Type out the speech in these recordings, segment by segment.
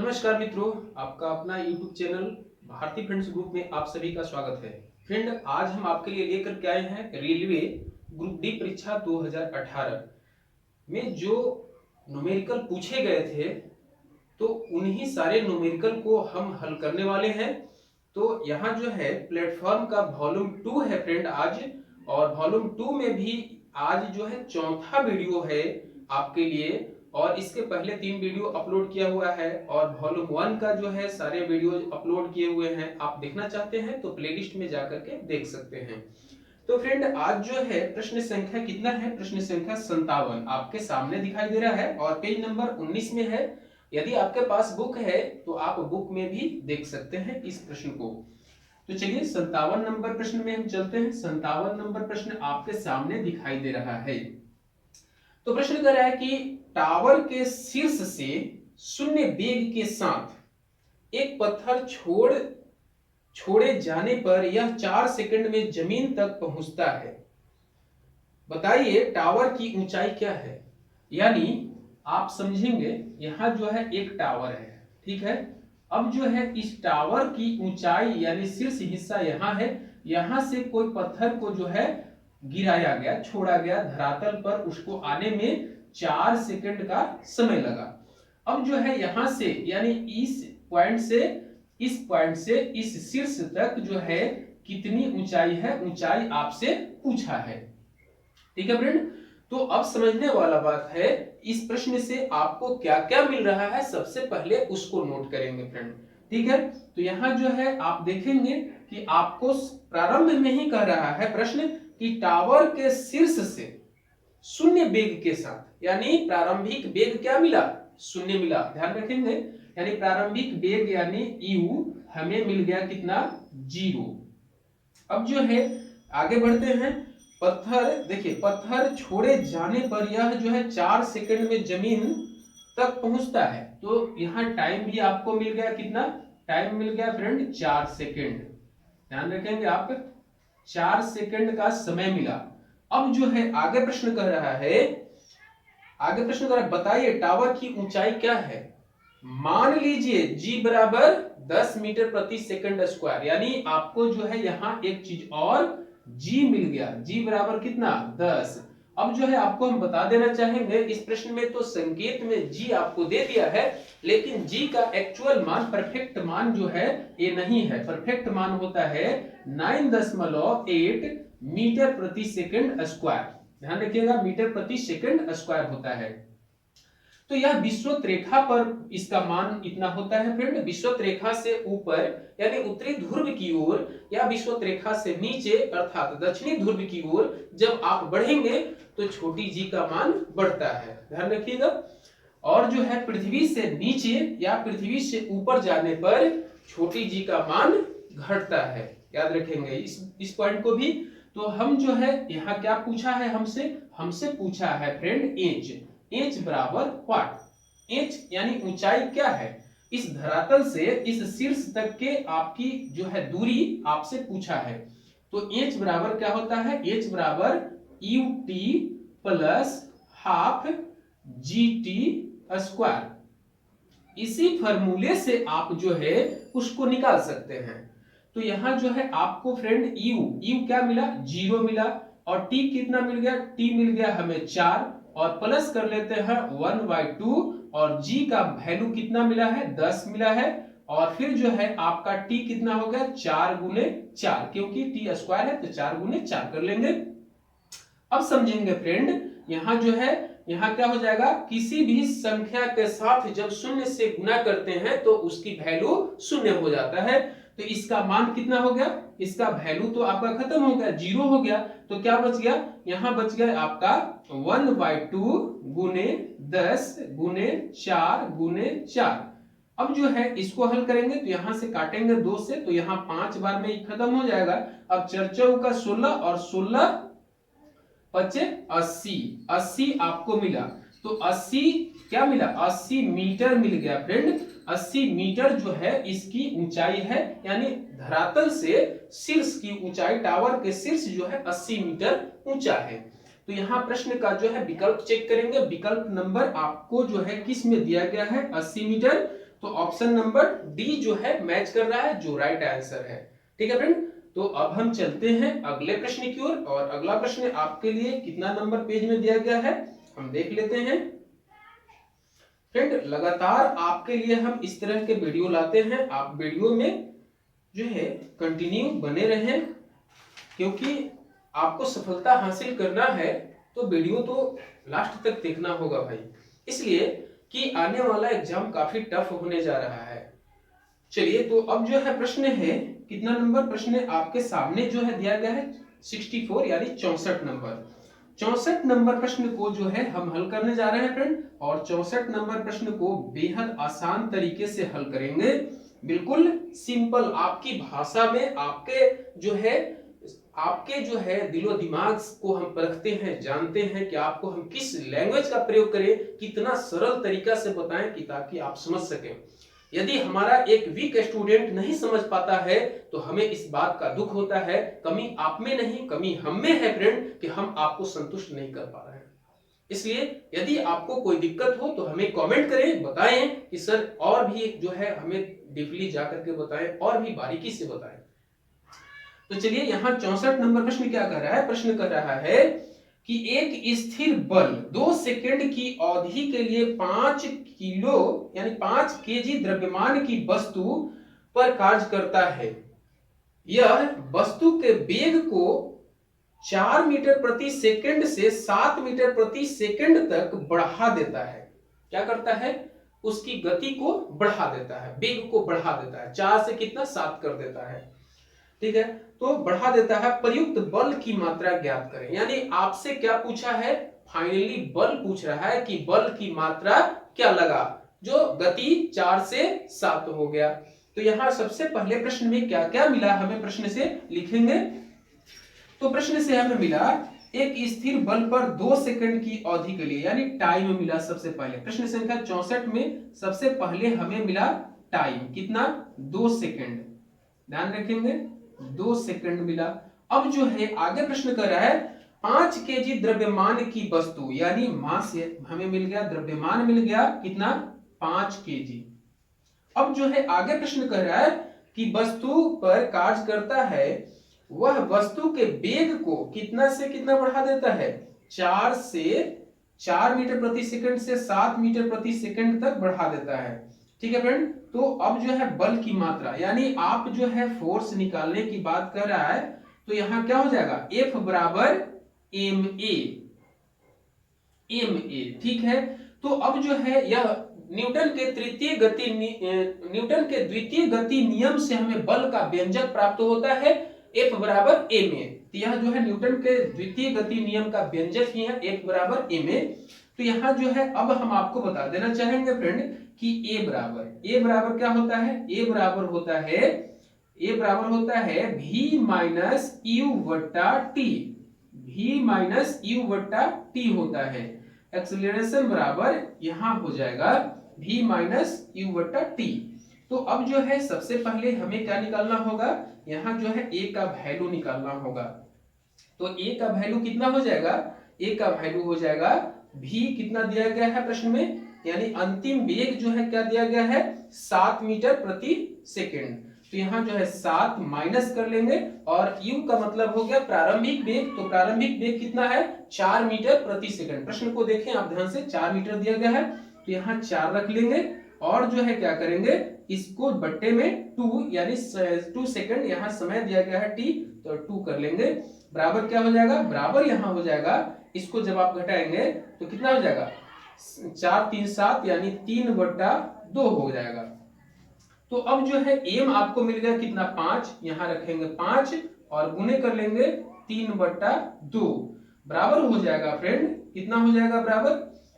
नमस्कार मित्रों, आपका अपना YouTube channel Bharti friends group में आप सभी का स्वागत है। फ्रेंड, आज हम आपके लिए लेकर के आए हैं रेलवे ग्रुप डी परीक्षा 2018 में जो न्यूमेरिकल पूछे गए थे, तो उन्हीं सारे न्यूमेरिकल को हम हल करने वाले हैं। तो यहाँ जो है प्लेटफॉर्म का वॉल्यूम 2 है फ्रेंड आज, और वॉल्यूम 2 में भी आज जो है चौथा वीडियो है आपके लिए, और इसके पहले 3 वीडियो अपलोड किया हुआ है, और वॉल्यूम 1 का जो है सारे वीडियो अपलोड किए हुए हैं। आप देखना चाहते हैं तो प्लेलिस्ट में जाकर के देख सकते हैं। तो फ्रेंड, आज जो है प्रश्न संख्या कितना है? प्रश्न संख्या 57 आपके सामने दिखाई दे रहा है और पेज नंबर 19 में है। यदि आपके पास बुक है तो आप बुक में भी देख सकते हैं इस प्रश्न को। तो चलिए 57 नंबर प्रश्न में हम चलते हैं। 57 नंबर प्रश्न आपके सामने दिखाई दे रहा है। तो प्रश्न कर रहा है कि टावर के शीर्ष से शून्य वेग के साथ एक पत्थर छोड़े जाने पर यह 4 सेकंड में जमीन तक पहुंचता है। बताइए टावर की ऊंचाई क्या है? यानी आप समझेंगे, यहां जो है एक टावर है, ठीक है। अब जो है इस टावर की ऊंचाई यानी शीर्ष हिस्सा यहां है, यहां से कोई पत्थर को जो है गिराया गया, छोड़ा गया धरातल पर, उसको आने में 4 सेकंड का समय लगा। अब जो है यहां से यानी इस पॉइंट से इस शीर्ष तक जो है कितनी ऊंचाई है, ऊंचाई आपसे पूछा है, ठीक है फ्रेंड। तो अब समझने वाला बात है, इस प्रश्न से आपको क्या क्या मिल रहा है सबसे पहले उसको नोट करेंगे फ्रेंड, ठीक है। तो यहां जो है आप देखेंगे कि आपको प्रारंभ में ही कह रहा है प्रश्न कि टावर के शीर्ष से शून्य वेग के साथ, यानी प्रारंभिक वेग क्या मिला? शून्य मिला। ध्यान रखेंगे, यानी प्रारंभिक वेग यानी u हमें मिल गया कितना? 0। अब जो है आगे बढ़ते हैं। पत्थर, देखिए पत्थर छोड़े जाने पर यह जो है 4 सेकंड में जमीन तक पहुंचता है। तो यहाँ टाइम भी आपको मिल गया, कितना टाइम मिल गया फ्रेंड? 4 सेकंड। ध्यान रखेंगे आप, 4 सेकंड का समय मिला। अब जो है आगे प्रश्न कह रहा है, बताइए टावर की ऊंचाई क्या है? मान लीजिए g बराबर 10 मीटर प्रति सेकंड स्क्वायर, यानी आपको जो है यहाँ एक चीज और g मिल गया। g बराबर कितना? 10। अब जो है आपको हम बता देना चाहेंगे, इस प्रश्न में तो संकेत में g आपको दे दिया है, लेकिन g का एक्चुअल मान, परफेक्ट मान जो है ये नहीं है। परफेक्ट मान होता है 9.8 मीटर प्रति सेकंड स्क्वायर। ध्यान रखिएगा, मीटर प्रति सेकंड स्क्वायर होता है। तो यह विषुवत रेखा पर इसका मान इतना होता है फ्रेंड। विषुवत रेखा से ऊपर यानी उत्तरी ध्रुव की ओर, या विषुवत रेखा से नीचे अर्थात दक्षिणी ध्रुव की ओर जब आप बढ़ेंगे तो छोटी जी का मान बढ़ता है। ध्यान रखिएगा। और जो है पृथ्वी से नीचे या पृथ्वी से ऊपर जाने पर छोटी जी का मान घटता है। याद रखेंगे इस पॉइंट को भी। तो हम जो है यहाँ क्या पूछा है हमसे पूछा है फ्रेंड एच बराबर व्हाट? एच यानी ऊंचाई क्या है? इस धरातल से इस शीर्ष तक के आपकी जो है दूरी आपसे पूछा है। तो एच बराबर क्या होता है? एच बराबर U T plus half G T square. इसी फॉर्मूले से आप जो है उसको निकाल सकते हैं। तो यहां जो है आपको फ्रेंड यू क्या मिला? 0 मिला। और टी कितना मिल गया? टी मिल गया हमें 4, और प्लस कर लेते हैं 1/2, और g का वैल्यू कितना मिला है? 10 मिला है। और फिर जो है आपका t कितना हो गया? 4 गुने 4, क्योंकि t स्क्वायर है तो 4 गुने 4 कर लेंगे। अब समझेंगे फ्रेंड, यहां जो है यहां क्या हो जाएगा? किसी भी संख्या के साथ जब शून्य से गुना करते हैं तो उसकी वैल्यू शून्य हो जाता है। तो इसका मान कितना हो गया? इसका वैल्यू तो आपका खत्म हो गया, 0 हो गया। तो क्या बच गया? यहां बच गया आपका 1/2 गुने 10 गुने 4 गुने 4। अब जो है इसको हल करेंगे तो यहां से काटेंगे 2 से, तो यहां 5 बार में ही खत्म हो जाएगा। अब 4 का 16 और 16 बचे 80, 80 आपको मिला। तो 80 क्या मिला? 80 मीटर मिल गया फ्रेंड। 80 मीटर जो है इसकी ऊंचाई है, यानी धरातल से शीर्ष की ऊंचाई, टावर के शीर्ष जो है 80 मीटर ऊंचा है। तो यहाँ प्रश्न का जो है विकल्प चेक करेंगे। विकल्प नंबर आपको जो है किस में दिया गया है? 80 मीटर। तो ऑप्शन नंबर डी जो है मैच कर रहा है, जो राइट आंसर है। ठीक है फ्रेंड, तो अब हम चलते हैं अगले प्रश्न की ओर, और अगला प्रश्न आपके लिए कितना नंबर पेज में दिया गया है हम देख लेते हैं। फ्रेंड, लगातार आपके लिए हम इस तरह के वीडियो लाते हैं, आप वीडियो में जो है कंटिन्यू बने रहें, क्योंकि आपको सफलता हासिल करना है तो वीडियो तो लास्ट तक देखना होगा भाई, इसलिए कि आने वाला एग्जाम काफी टफ होने जा रहा है। चलिए, तो अब जो है प्रश्न है, कितना नंबर प्रश्न आपके सामने जो है दिया गया है 64 यानी 64 नंबर। 64 नंबर प्रश्न को जो है हम हल करने जा रहे हैं फ्रेंड, और 64 नंबर प्रश्न को बेहद आसान तरीके से हल करेंगे, बिल्कुल सिंपल आपकी भाषा में। आपके जो है दिलो दिमाग को हम परखते हैं, जानते हैं कि आपको हम किस लैंग्वेज का प्रयोग करें, कितना सरल तरीका से बताएं कि ताकि आप समझ सकें। यदि हमारा एक वीक स्टूडेंट नहीं समझ पाता है तो हमें इस बात का दुख होता है, कमी आप में नहीं कमी हम में है फ्रेंड, कि हम आपको संतुष्ट नहीं कर पा रहे हैं। इसलिए यदि आपको कोई दिक्कत हो तो हमें कमेंट करें, बताएं कि सर और भी जो है हमें डीपली जाकर के बताएं, और भी बारीकी से बताएं। तो चलिए, यहाँ 64 नंबर प्रश्न क्या कर रहा है, प्रश्न कर रहा है कि एक स्थिर बल 2 सेकंड की अवधि के लिए 5 किलो यानी 5 केजी द्रव्यमान की वस्तु पर कार्य करता है। यह वस्तु के वेग को 4 मीटर प्रति सेकंड से 7 मीटर प्रति सेकंड तक बढ़ा देता है। क्या करता है, उसकी गति को बढ़ा देता है, वेग को बढ़ा देता है, 4 से कितना 7 कर देता है। ठीक है, तो बढ़ा देता है। प्रयुक्त बल की मात्रा ज्ञात करें, यानी आपसे क्या पूछा है, फाइनली बल पूछ रहा है कि बल की मात्रा क्या लगा, जो गति 4 से 7 हो गया। तो यहां सबसे पहले प्रश्न में क्या क्या मिला हमें, प्रश्न से लिखेंगे। तो प्रश्न से हमें मिला एक स्थिर बल पर 2 सेकंड की अवधि के लिए, यानी टाइम मिला सबसे पहले। प्रश्न संख्या 64 में सबसे पहले हमें मिला टाइम, कितना, 2 सेकंड, ध्यान रखेंगे 2 सेकंड मिला। अब जो है आगे प्रश्न कर रहा है 5 केजी द्रव्यमान की वस्तु, यानी मास हमें मिल गया, द्रव्यमान मिल गया कितना, 5 केजी। अब जो है आगे प्रश्न कर रहा है कि वस्तु पर कार्य करता है, वह वस्तु के वेग को कितना से कितना बढ़ा देता है, 4 मीटर प्रति सेकंड से 7 मीटर प्रति सेकंड तक बढ़ा देता है। ठीक है फ्रेंड, तो अब जो है बल की मात्रा, यानी आप जो है फोर्स निकालने की बात कर रहा है, तो यहां क्या हो जाएगा, F बराबर ma। ठीक है, तो अब जो है यह न्यूटन के द्वितीय गति नियम से हमें बल का व्यंजक प्राप्त होता है, F बराबर ma। तो यह जो है न्यूटन के द्वितीय गति नियम का व्यंजक ही है, F बराबर ma। तो यहाँ जो है अब हम आपको बता देना चाहेंगे फ्रेंड कि a बराबर क्या होता है, a बराबर होता है v माइनस यू वट्टा टी होता है। एक्सीलरेशन बराबर यहाँ हो जाएगा v माइनस यू वट्टा टी। तो अब जो है सबसे पहले हमें क्या निकालना होगा, यहाँ जो है a का वैल्यू निकालना होगा। तो a का वैल्यू कितना हो जाएगा, a का वैल्यू हो जाएगा v, कितना दिया गया है प्रश्न में, यानी अंतिम वेग जो है क्या दिया गया है, 7 मीटर प्रति सेकंड। तो यहाँ जो है 7 माइनस कर लेंगे, और u का मतलब हो गया प्रारंभिक वेग। तो प्रारंभिक वेग कितना है, 4 मीटर प्रति सेकंड। प्रश्न को देखें आप ध्यान से, 4 मीटर दिया गया है, तो यहाँ 4 रख लेंगे, और जो है क्या करेंगे, इसको बट्टे में 2 यानी 2 सेकंड, यहाँ समय दिया गया है t, तो 2 कर लेंगे, बराबर क्या हो जाएगा, बराबर यहाँ हो जाएगा, इसको जब आप घटाएंगे तो कितना हो जाएगा, 4 3 7 यानी 3/2 हो जाएगा। तो अब जो है एम आपको मिल गया कितना, 5, यहाँ रखेंगे 5 और गुने कर लेंगे 3/2, बराबर हो जाएगा फ्रेंड, कितना हो जाएगा,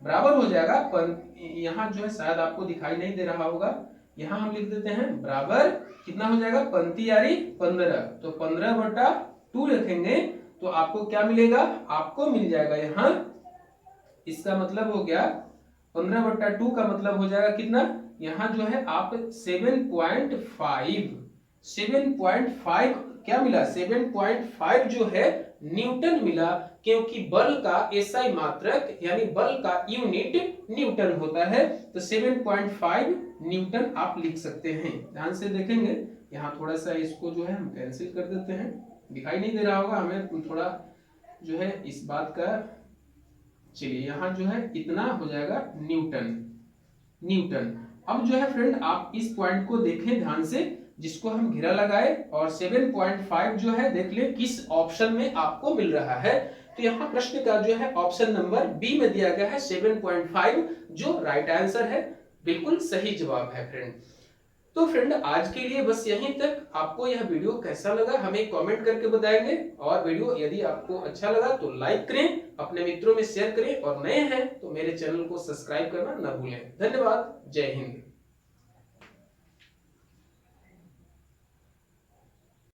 बराबर हो जाएगा, यहाँ जो है शायद आपको दिखाई नहीं दे रहा होगा, यहाँ हम लिख देते हैं बराबर, कितना हो जाएगा, 35 यानी 15, तो 15/2 रखेंगे तो आपको क्या मिलेगा, आपको मिल जाएगा यहाँ, इसका मतलब हो गया 15/2 का मतलब हो जाएगा कितना, यहाँ जो है आप 7.5 क्या मिला, 7.5 जो है न्यूटन मिला, क्योंकि बल का एसआई मात्रक यानी बल का यूनिट न्यूटन होता है। तो 7.5 न्यूटन आप लिख सकते हैं। ध्यान से देखेंगे, यहाँ थोड़ा सा इसको जो है हम कैंसिल कर देते हैं, दिखाई नहीं दे रहा होगा हमें, थोड़ा जो है इस बात का, चलिए यहाँ जो है इतना हो जाएगा न्यूटन। न्यूटन अब जो है फ्रेंड आप इस पॉइंट को देखें ध्यान से, जिसको हम घेरा लगाए, और 7.5 जो है देख ले किस ऑप्शन में आपको मिल रहा है। तो यहाँ प्रश्न का जो है ऑप्शन नंबर बी में दिया गया है 7.5, जो राइट आंसर है, बिल्कुल सही जवाब है फ्रेंड। तो फ्रेंड आज के लिए बस यहीं तक। आपको यह वीडियो कैसा लगा हमें कमेंट करके बताएंगे, और वीडियो यदि आपको अच्छा लगा तो लाइक करें, अपने मित्रों में शेयर करें, और नए हैं तो मेरे चैनल को सब्सक्राइब करना न भूलें। धन्यवाद, जय हिंद।